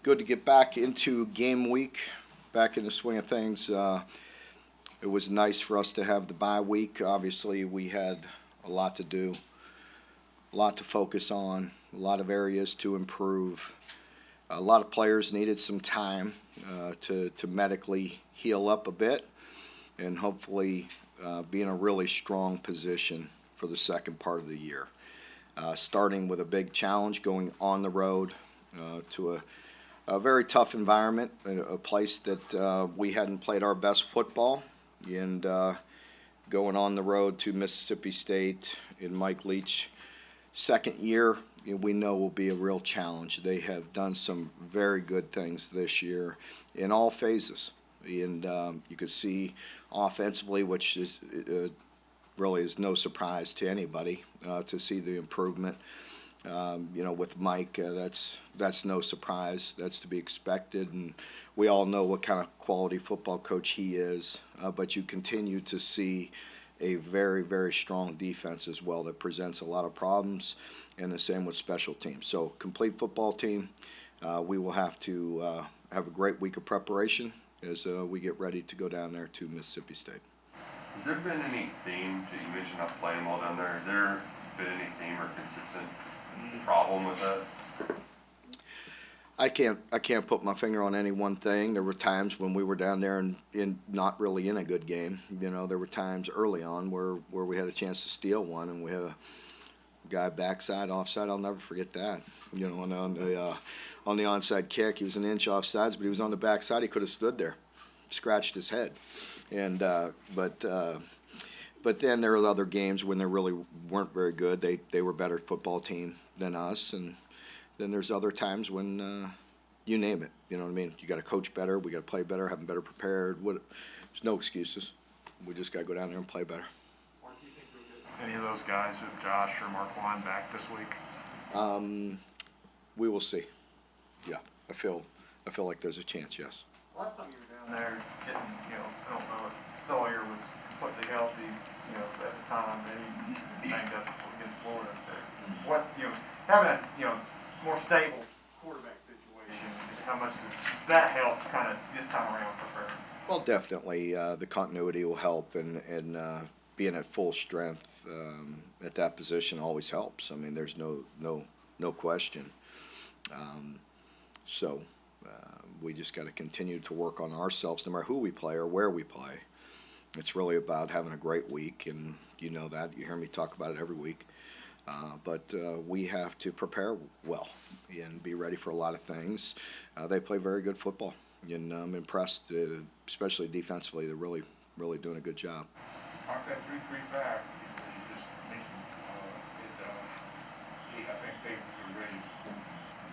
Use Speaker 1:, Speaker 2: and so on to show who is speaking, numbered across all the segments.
Speaker 1: Good to get back into game week, back in the swing of things. It was nice for us to have the bye week. Obviously, we had a lot to do, a lot to focus on, a lot of areas to improve. A lot of players needed some time to medically heal up a bit and hopefully be in a really strong position for the second part of the year. Starting with a big challenge, going on the road to a very tough environment, a place that we hadn't played our best football, and going on the road to Mississippi State in Mike Leach's second year, we know will be a real challenge. They have done some very good things this year in all phases, and you could see offensively, which is really is no surprise to anybody to see the improvement. With Mike, that's no surprise. That's to be expected, and we all know what kind of quality football coach he is. But you continue to see a very, very strong defense as well that presents a lot of problems, and the same with special teams. So, complete football team. We will have to have a great week of preparation as we get ready to go down there to Mississippi State.
Speaker 2: Has there been any theme that you mentioned not playing well down there? Has there been any theme or consistent problem with that?
Speaker 1: I can't put my finger on any one thing. There were times when we were down there and not really in a good game. There were times early on where we had a chance to steal one, and we had a guy backside, offside. I'll never forget that. On the onside kick, he was an inch offsides, but he was on the backside. He could have stood there, scratched his head, and but then there were other games when they really weren't very good. They were a better football team than us, and then there's other times when you name it. You know what I mean? You got to coach better. We got to play better. Have them better prepared. There's no excuses. We just got to go down there and play better.
Speaker 3: Mark, do you think we'll get any of those guys, Josh or Marquand, back this week?
Speaker 1: We will see. Yeah, I feel like there's a chance. Yes.
Speaker 3: Last time you were down there, getting, I don't know if Sawyer was completely healthy, at the time, maybe banged up against Florida. What, having a, more stable quarterback situation, how much does that help kind of this time around for her?
Speaker 1: Well, definitely the continuity will help, and being at full strength at that position always helps. I mean, there's no question. So we just got to continue to work on ourselves, no matter who we play or where we play. It's really about having a great week, and you know that. You hear me talk about it every week. But we have to prepare well and be ready for a lot of things. They play very good football, and I'm impressed, especially defensively. They're really, really doing a good job.
Speaker 4: Mark, that 3-3-5 you just mentioned, I think they were ready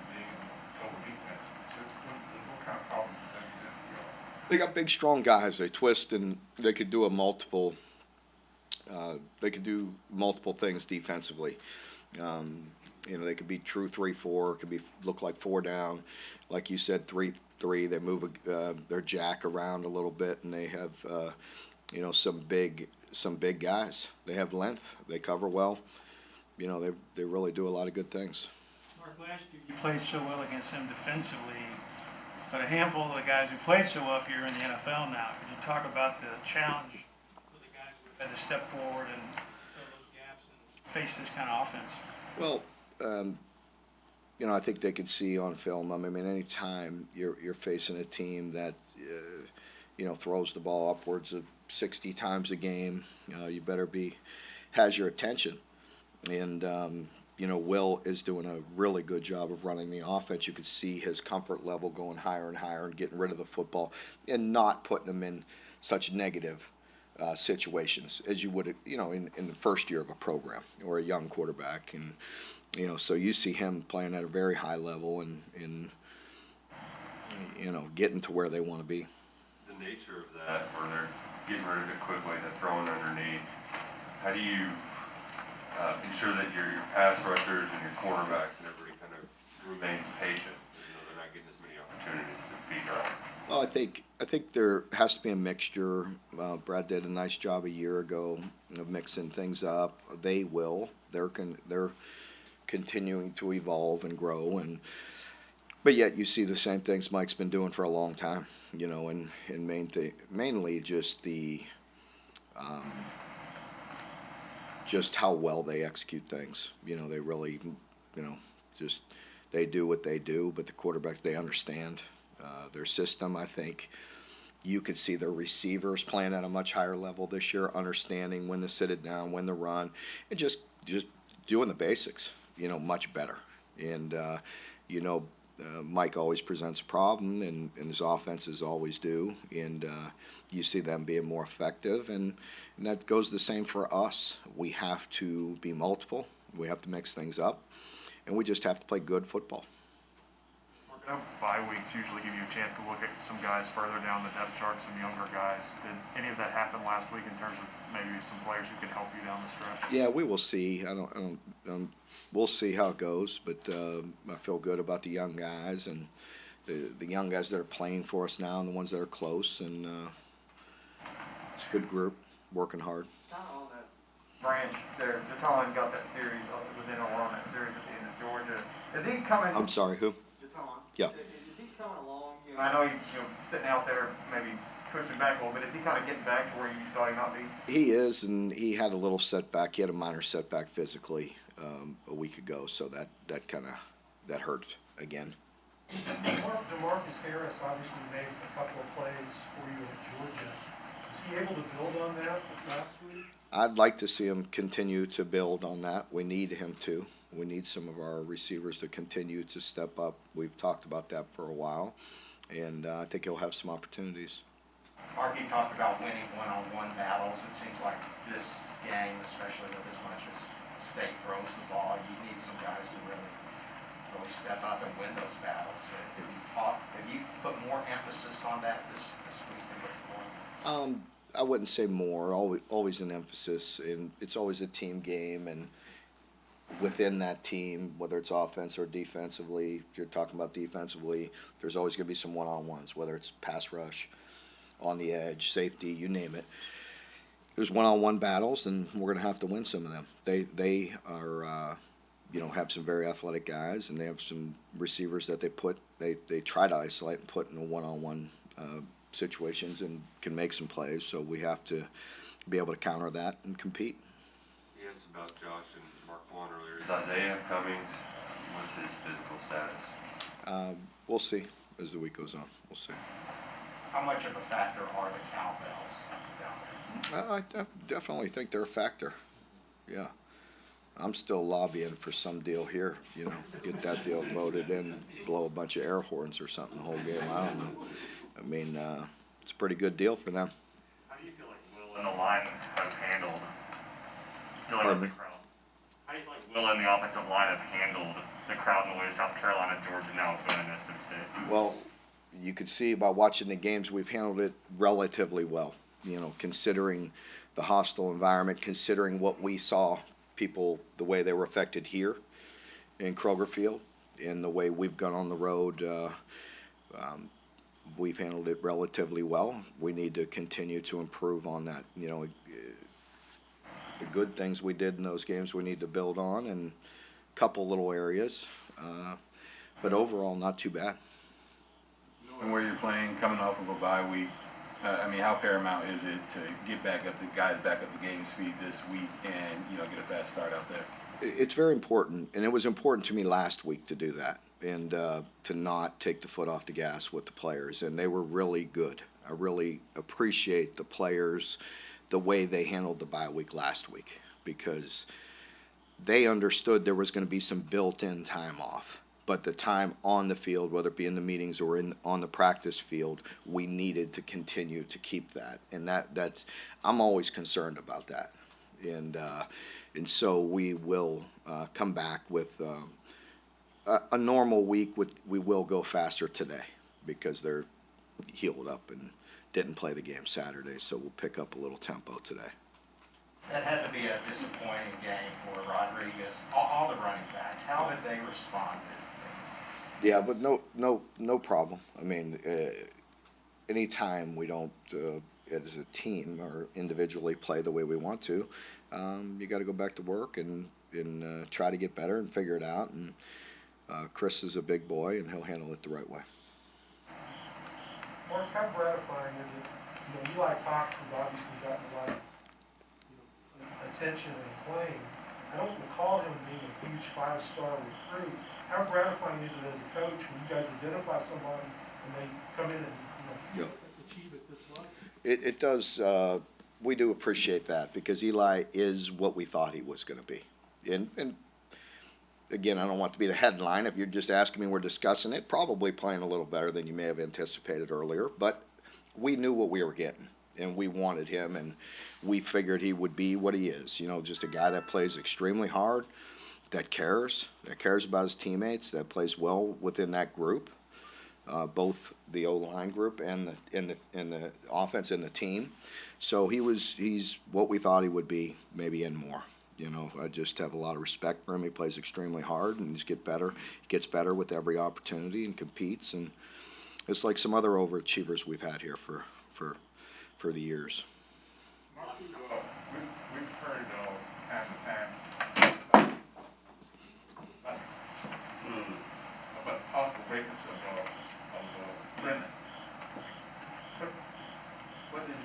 Speaker 4: being over defense. So what kind of problems do they present for y'all?
Speaker 1: They got big, strong guys. They twist, and they could do multiple things defensively. They could be true 3-4. It could look like 4 down, like you said, 3-3. They move their jack around a little bit, and they have some big guys. They have length. They cover well. They really do a lot of good things.
Speaker 5: Mark, last year you played so well against them defensively, but a handful of the guys who played so well here in the NFL now. Could you talk about the challenge for the guys who had to step forward and fill those gaps and face this kind of offense?
Speaker 1: Well, I think they could see on film. I mean, any time you're facing a team that throws the ball upwards of 60 times a game, you better has your attention. And Will is doing a really good job of running the offense. You could see his comfort level going higher and higher and getting rid of the football and not putting them in such negative situations as you would, in the first year of a program or a young quarterback. And, so you see him playing at a very high level and getting to where they want to be.
Speaker 2: The nature of that, where they're getting rid of it quickly, they're throwing underneath, how do you ensure that your pass rushers and your cornerbacks and everybody kind of remains patient, they're not getting as many opportunities to beat up?
Speaker 1: Well, I think there has to be a mixture. Brad did a nice job a year ago of mixing things up. They will. They're continuing to evolve and grow. And But yet you see the same things Mike's been doing for a long time, and mainly just um, just how well they execute things. They really, just they do what they do, but the quarterbacks, they understand their system. I think you could see their receivers playing at a much higher level this year, understanding when to sit it down, when to run, and just doing the basics, much better. And Mike always presents a problem, and his offenses always do. And you see them being more effective, and that goes the same for us. We have to be multiple. We have to mix things up, and we just have to play good football.
Speaker 3: I know bye weeks usually give you a chance to look at some guys further down the depth chart, some younger guys. Did any of that happen last week in terms of maybe some players who can help you down the stretch?
Speaker 1: Yeah, we will see. We'll see how it goes, but I feel good about the young guys and the young guys that are playing for us now and the ones that are close, and it's a good group, working hard.
Speaker 3: Kind of on that branch there, Jaton got that series, was in or on that series at the end of Georgia. Is he coming?
Speaker 1: I'm sorry, who?
Speaker 3: Jaton.
Speaker 1: Yeah.
Speaker 3: Is he coming along? I know he's sitting out there maybe pushing back a little bit. Is he kind of getting back to where you thought he might be?
Speaker 1: He is, and he had a little setback. He had a minor setback physically a week ago, so that kind of hurt again.
Speaker 6: DeMarcus Harris obviously made a couple of plays for you at Georgia. Is he able to build on that last week?
Speaker 1: I'd like to see him continue to build on that. We need him to. We need some of our receivers to continue to step up. We've talked about that for a while, and I think he'll have some opportunities.
Speaker 7: Mark, you talked about winning one-on-one battles. It seems like this game, especially with as much as State throws the ball, you need some guys to really step up and win those battles. Have you put more emphasis on that this week than before?
Speaker 1: I wouldn't say more. Always an emphasis, and it's always a team game, and within that team, whether it's offense or defensively, if you're talking about defensively, there's always going to be some one-on-ones, whether it's pass rush, on the edge, safety, you name it. There's one-on-one battles, and we're going to have to win some of them. They are, have some very athletic guys, and they have some receivers that they try to isolate and put in a one-on-one situations and can make some plays. So we have to be able to counter that and compete.
Speaker 2: He asked about Josh and Mark Vaughn earlier. Is Isaiah Cummings, what's his physical status?
Speaker 1: We'll see as the week goes on. We'll see.
Speaker 7: How much of a factor are the cowbells down there?
Speaker 1: I definitely think they're a factor. Yeah. I'm still lobbying for some deal here, get that deal voted in, blow a bunch of air horns or something the whole game. I don't know. I mean, it's a pretty good deal for them.
Speaker 3: How do you feel like Will and the line have handled
Speaker 1: Pardon me?
Speaker 3: the crowd? How do you feel like Will and the offensive line have handled the crowd noise, South Carolina, Georgia, now going in Mississippi State?
Speaker 1: Well, you could see by watching the games, we've handled it relatively well, considering the hostile environment, considering what we saw people, the way they were affected here in Kroger Field, and the way we've gone on the road. We've handled it relatively well. We need to continue to improve on that. The good things we did in those games we need to build on, and a couple little areas. But overall, not too bad.
Speaker 8: Knowing where you're playing, coming off of a bye week, how paramount is it to get back up the guys back up the game speed this week and get a fast start out there?
Speaker 1: It's very important, and it was important to me last week to do that and to not take the foot off the gas with the players, and they were really good. I really appreciate the players, the way they handled the bye week last week, because they understood there was going to be some built-in time off. But the time on the field, whether it be in the meetings or on the practice field, we needed to continue to keep that. And that's I'm always concerned about that. And so we will come back with a normal week. We will go faster today because they're healed up and didn't play the game Saturday. So we'll pick up a little tempo today.
Speaker 7: That had to be a disappointing game for Rodriguez. All the running backs, how did they respond?
Speaker 1: Yeah, but no problem. I mean, anytime we don't, as a team or individually, play the way we want to, you got to go back to work and try to get better and figure it out. And Chris is a big boy, and he'll handle it the right way.
Speaker 6: Mark, how gratifying is it, Eli Cox has obviously gotten a lot of, attention and acclaim. I don't recall him being a huge five-star recruit. How gratifying is it as a coach when you guys identify somebody and they come in and,
Speaker 1: Yep.
Speaker 6: achieve at this level?
Speaker 1: It does, we do appreciate that, because Eli is what we thought he was going to be. And again, I don't want to be the headline. If you're just asking me, we're discussing it, probably playing a little better than you may have anticipated earlier, but we knew what we were getting, and we wanted him, and we figured he would be what he is, just a guy that plays extremely hard, that cares about his teammates, that plays well within that group, both the O-line group and the offense and the team. So he's what we thought he would be, maybe and more. I just have a lot of respect for him. He plays extremely hard, and he gets better with every opportunity, and competes. And it's like some other overachievers we've had here for the years.
Speaker 4: Mark, we've heard time to time about the possible greatness of Lennon. What is it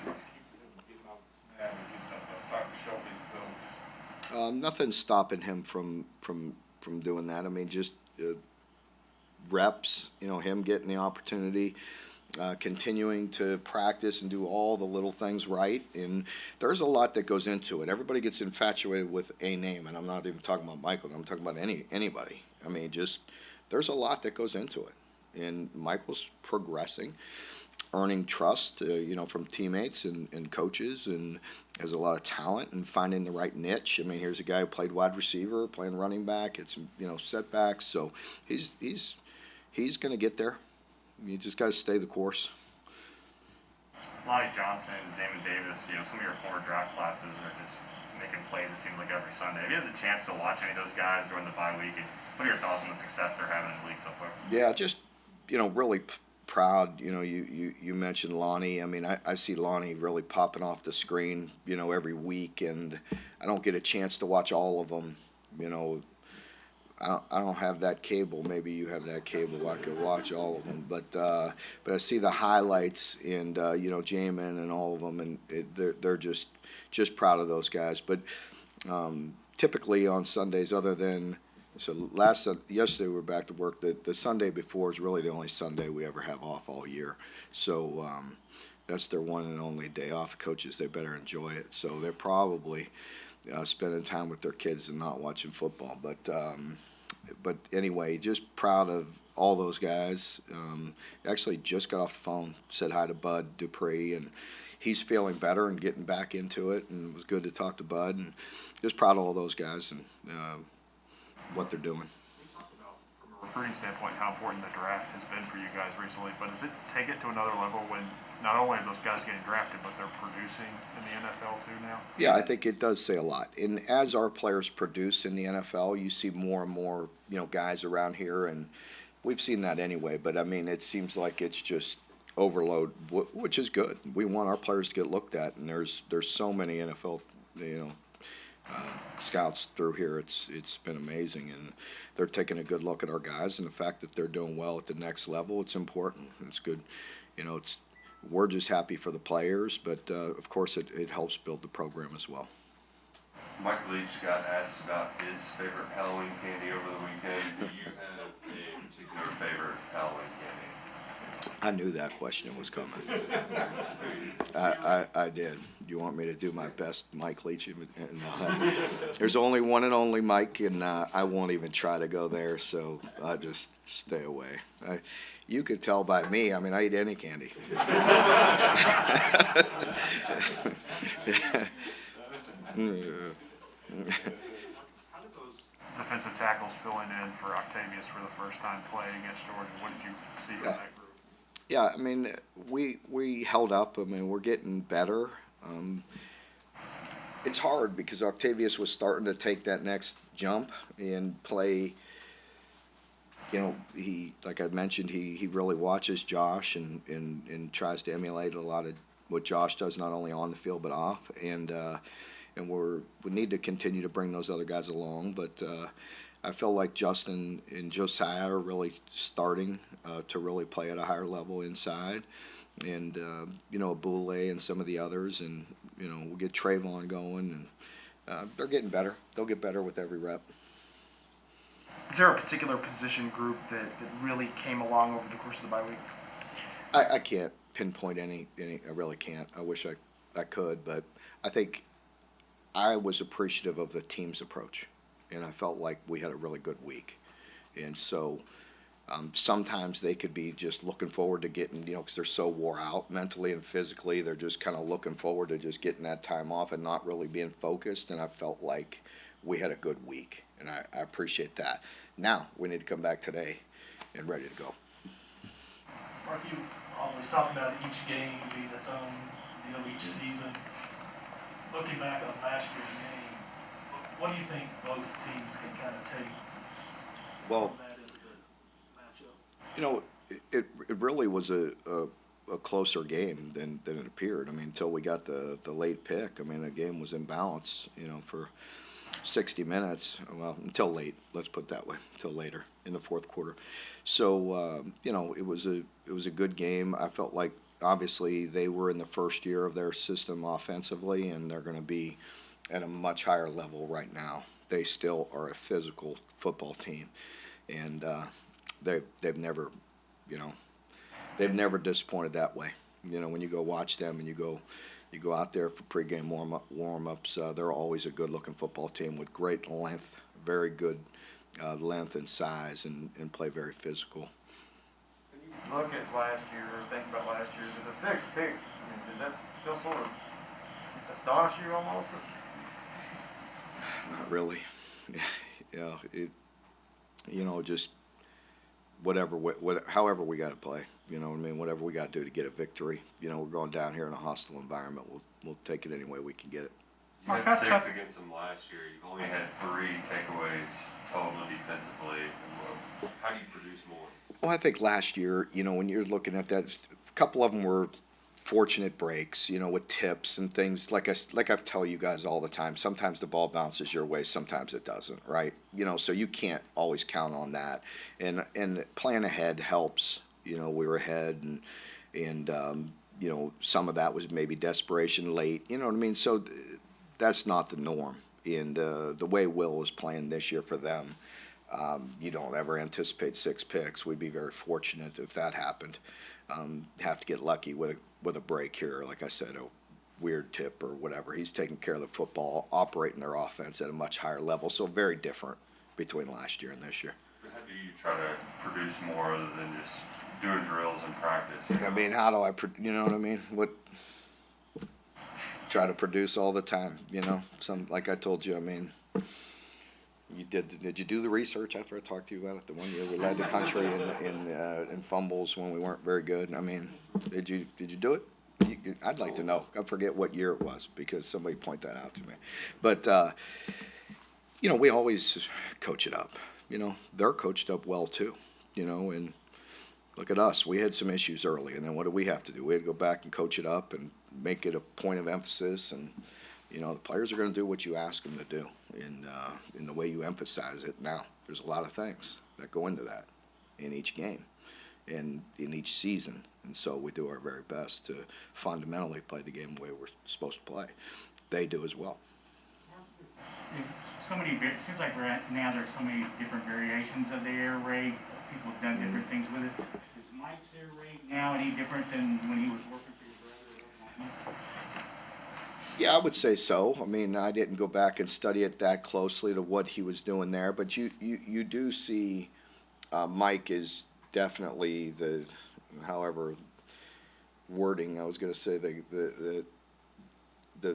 Speaker 4: that keeps him from getting off the snag and starting to show his abilities?
Speaker 1: Nothing's stopping him from doing that. I mean, just reps, him getting the opportunity, continuing to practice and do all the little things right. And there's a lot that goes into it. Everybody gets infatuated with a name, and I'm not even talking about Michael. I'm talking about anybody. I mean, there's a lot that goes into it. And Michael's progressing, earning trust, from teammates and coaches, and has a lot of talent and finding the right niche. I mean, here's a guy who played wide receiver, playing running back. It's setbacks, so he's going to get there. You just got to stay the course.
Speaker 9: Lonnie Johnson, Damon Davis, some of your former draft classes are just making plays, it seems like, every Sunday. Have you had the chance to watch any of those guys during the bye week? And what are your thoughts on the success they're having in the league so far?
Speaker 1: Yeah, just, really proud. You mentioned Lonnie. I mean, I see Lonnie really popping off the screen, every week, and I don't get a chance to watch all of them. I don't have that cable. Maybe you have that cable. I could watch all of them, but I see the highlights, and Jamin and all of them, and they're just proud of those guys. But typically on Sundays, other than yesterday we were back to work. The Sunday before is really the only Sunday we ever have off all year. So that's their one and only day off. Coaches, they better enjoy it. So they're probably spending time with their kids and not watching football. But anyway, just proud of all those guys. Actually just got off the phone, said hi to Bud Dupree, and he's feeling better and getting back into it, and it was good to talk to Bud, and just proud of all those guys and what they're doing.
Speaker 9: We talked about, from a recruiting standpoint, how important the draft has been for you guys recently, but does it take it to another level when not only are those guys getting drafted, but they're producing in the NFL too now?
Speaker 1: Yeah, I think it does say a lot. And as our players produce in the NFL, you see more and more, guys around here, and we've seen that anyway. But I mean, it seems like it's just overload, which is good. We want our players to get looked at, and there's so many NFL, scouts through here. It's been amazing, and they're taking a good look at our guys, and the fact that they're doing well at the next level, it's important. It's good. We're just happy for the players, but of course it helps build the program as well.
Speaker 2: Michael Leach got asked about his favorite Halloween candy over the weekend. Do you have a particular favorite Halloween candy?
Speaker 1: I knew that question was coming. I did. You want me to do my best, Mike Leach? There's only one and only Mike, and I won't even try to go there, so I just stay away. You could tell by me. I mean, I eat any candy.
Speaker 9: How did those defensive tackles filling in for Octavius for the first time playing against Georgia? What did you see from that group?
Speaker 1: Yeah, I mean, we held up. I mean, we're getting better. It's hard because Octavius was starting to take that next jump and play. He, like I mentioned, he really watches Josh and tries to emulate a lot of what Josh does, not only on the field but off. And we need to continue to bring those other guys along. But I feel like Justin and Josiah are really starting to really play at a higher level inside. And, Boule and some of the others. And, we'll get Trayvon going. And they're getting better. They'll get better with every rep.
Speaker 10: Is there a particular position group that really came along over the course of the bye week?
Speaker 1: I can't pinpoint any. I really can't. I wish I could. But I think I was appreciative of the team's approach. And I felt like we had a really good week. And so sometimes they could be just looking forward to getting, because they're so wore out mentally and physically, they're just kind of looking forward to just getting that time off and not really being focused. And I felt like we had a good week, and I appreciate that. Now we need to come back today and ready to go.
Speaker 6: Mark, you always talk about each game being its own deal each season. Looking back on last year's game, what do you think both teams can kind of take
Speaker 1: Well,
Speaker 6: from that into the matchup?
Speaker 1: It really was a closer game than it appeared. I mean, until we got the late pick. I mean, the game was in balance, for 60 minutes. Well, until late. Let's put it that way. Until later in the fourth quarter. So, it was a good game. I felt like obviously they were in the first year of their system offensively, and they're going to be at a much higher level right now. They still are a physical football team, and they've never, they've never disappointed that way. When you go watch them and you go out there for pregame warm-ups, they're always a good-looking football team with great length, very good length and size, and play very physical.
Speaker 3: When you look at last year, or think about last year, the 6 picks, did that still sort of astonish you almost?
Speaker 1: Not really. Just however we got to play. Whatever we got to do to get a victory. We're going down here in a hostile environment. We'll take it any way we can get it.
Speaker 2: You had 6 against them last year. You've only had 3 takeaways total defensively. How do you produce more?
Speaker 1: Well, I think last year, when you're looking at that, a couple of them were fortunate breaks, with tips and things. Like I tell you guys all the time, sometimes the ball bounces your way, sometimes it doesn't, right? So you can't always count on that. And playing ahead helps. We were ahead, and some of that was maybe desperation late. You know what I mean? So that's not the norm. And the way Will is playing this year for them, you don't ever anticipate 6 picks. We'd be very fortunate if that happened. Have to get lucky with a break here, like I said, a weird tip or whatever. He's taking care of the football, operating their offense at a much higher level. So very different between last year and this year.
Speaker 2: How do you try to produce more other than just doing drills and practice?
Speaker 1: I mean, how do I, you know what I mean? Try to produce all the time, like I told you, I mean, did you do the research after I talked to you about it? The one year we led the country in fumbles when we weren't very good. I mean, did you do it? I'd like to know. I forget what year it was because somebody pointed that out to me. But we always coach it up. They're coached up well too. And look at us. We had some issues early, and then what do we have to do? We had to go back and coach it up and make it a point of emphasis. And the players are going to do what you ask them to do, in the way you emphasize it. Now, there's a lot of things that go into that in each game and in each season. And so we do our very best to fundamentally play the game the way we're supposed to play. They do as well.
Speaker 11: It seems like now there's so many different variations of the air raid. People have done different things with it. Is Mike's air raid now any different than when he was working for your brother?
Speaker 1: Yeah, I would say so. I mean, I didn't go back and study it that closely to what he was doing there, but you do see Mike is definitely however wording I was going to say, the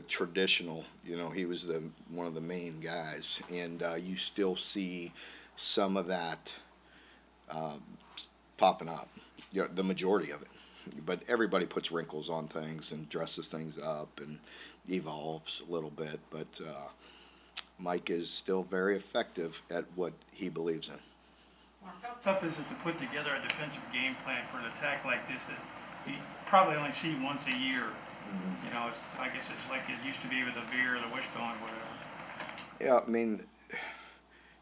Speaker 1: traditional, he was one of the main guys, and you still see some of that popping up, the majority of it. But everybody puts wrinkles on things and dresses things up and evolves a little bit. But Mike is still very effective at what he believes in.
Speaker 5: Mark, how tough is it to put together a defensive game plan for an attack like this that you probably only see once a year?
Speaker 1: Mm-hmm.
Speaker 5: I guess it's like it used to be with the Veer or the Wishbone or whatever.
Speaker 1: Yeah, I mean,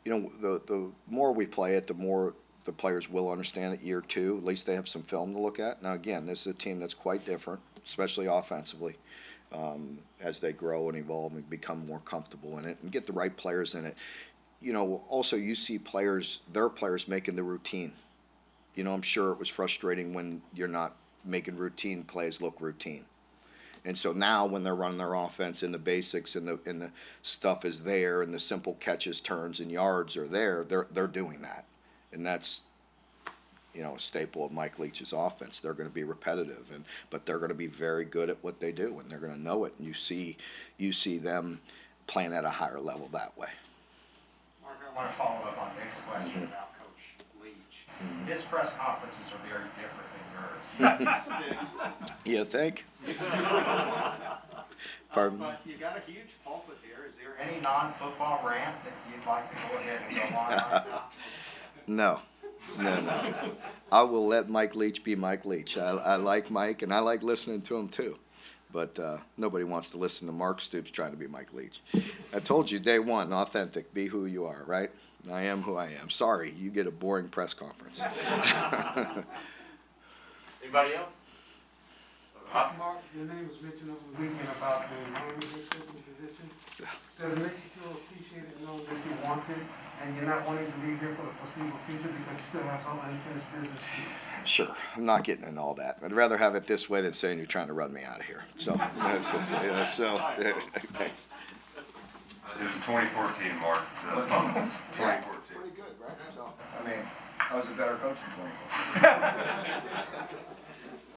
Speaker 1: the more we play it, the more the players will understand it year two. At least they have some film to look at. Now, again, this is a team that's quite different, especially offensively, as they grow and evolve and become more comfortable in it and get the right players in it. Also you see their players making the routine. I'm sure it was frustrating when you're not making routine plays look routine. And so now when they're running their offense and the basics and the stuff is there and the simple catches, turns, and yards are there, they're doing that. And that's, a staple of Mike Leach's offense. They're going to be repetitive, but they're going to be very good at what they do, and they're going to know it. And you see them playing at a higher level that way.
Speaker 7: Mark, I want to follow up on Nick's question about Coach Leach. His press conferences are very different than yours.
Speaker 1: You think? Pardon?
Speaker 7: But you got a huge pulpit here. Is there any non-football rant that you'd like to go ahead and go on right now?
Speaker 1: No. I will let Mike Leach be Mike Leach. I like Mike, and I like listening to him too. But nobody wants to listen to Mark Stoops trying to be Mike Leach. I told you day one, authentic, be who you are, right? I am who I am. Sorry, you get a boring press conference.
Speaker 9: Anybody else?
Speaker 12: Your name was mentioned over the weekend about the non-existent position. Does it make you feel appreciated knowing that you want it and you're not wanting to leave there for the foreseeable future because you still have some unfinished business?
Speaker 1: Sure, I'm not getting into all that. I'd rather have it this way than saying you're trying to run me out of here. So, thanks.
Speaker 2: It was 2014, Mark, the fumbles, 2014.
Speaker 1: Pretty good, right? So,
Speaker 7: I mean, I was a better coach in 20.